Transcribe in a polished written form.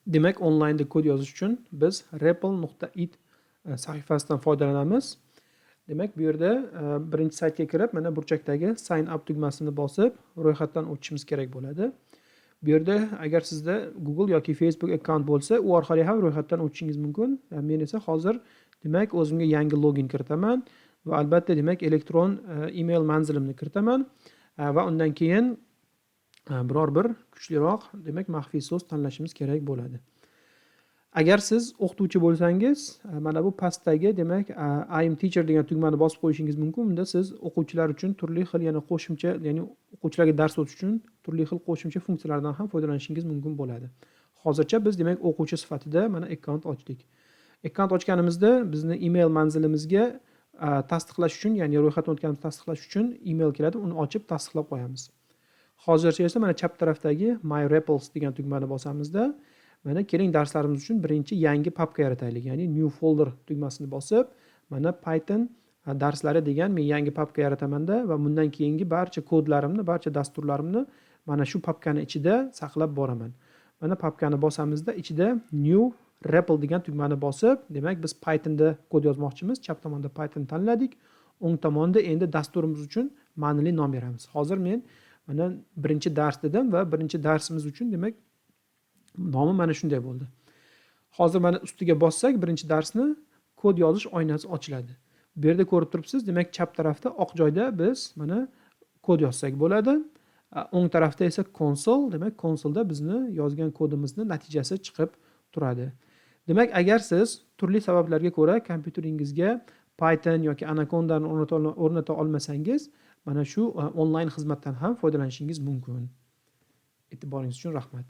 Demak, onlaynda kod yozish uchun biz repl.it sahifasidan foydalanamiz. Demak, bu yerda birinchi saytga kirib, mana burchakdagi sign up tugmasini bosib, ro'yxatdan o'tishimiz kerak bo'ladi. Bu yerda agar sizda Google yoki Facebook akkaunt bo'lsa, u orqali ham ro'yxatdan o'tishingiz mumkin. Men esa hozir demak o'zimga yangi login kiritaman va albatta demak elektron email manzilimni kiritaman va undan keyin biror bir kuchliroq demak maxfiy so'z tanlashimiz kerak bo'ladi. Agar siz o'qituvchi bo'lsangiz, mana bu pastdagi demak I am teacher degan tugmani bosib qo'yishingiz mumkin. Bunda siz o'quvchilar uchun turli xil yana qo'shimcha, ya'ni o'quvchilarga dars o'tish uchun turli xil qo'shimcha funksiyalardan ham foydalanishingiz mumkin bo'ladi. Hozircha biz demak o'quvchi sifatida mana akkaunt ochdik. Akkaunt ochganimizda bizni email manzilimizga tasdiqlash uchun, ya'ni ro'yxatdan o'tganimizni tasdiqlash uchun email keladi. Uni ochib tasdiqlab qo'yamiz. Hozircha esa mana chap tarafdagi My Repls degan tugmani bosamizda, mana keling darslarimiz uchun birinchi yangi papka yarataylik. Ya'ni New Folder tugmasini bosib, mana Python darslari degan men yangi papka yaratamanda va bundan keyingi barcha kodlarimni, barcha dasturlarimni mana shu papkani ichida saqlab boraman. Mana papkani bosamizda, ichida New Repl degan tugmani bosib, demak biz Pythonda kod yozmoqchimiz. Chap tomonda Python tanladik. O'ng tomonda endi dasturimiz uchun ma'nili nom beramiz. Hozir men mana birinchi dars dedim va birinchi darsimiz uchun demak nomi mana shunday bo'ldi. Hozir mana ustiga bossak birinchi darsni kod yozish oynasi ochiladi. Bu yerda ko'rib turibsiz, demak chap tarafda oq joyda biz mana kod yozsak bo'ladi. O'ng tarafda esa console, demak konsolda bizni yozgan kodimizni natijasi chiqib turadi. Demak, agar siz turli sabablarga ko'ra kompyuteringizga Python yoki Anaconda'ni o'rnata olmasangiz, mana shu onlayn xizmatdan ham foydalanishingiz mumkin. E'tiboringiz uchun rahmat.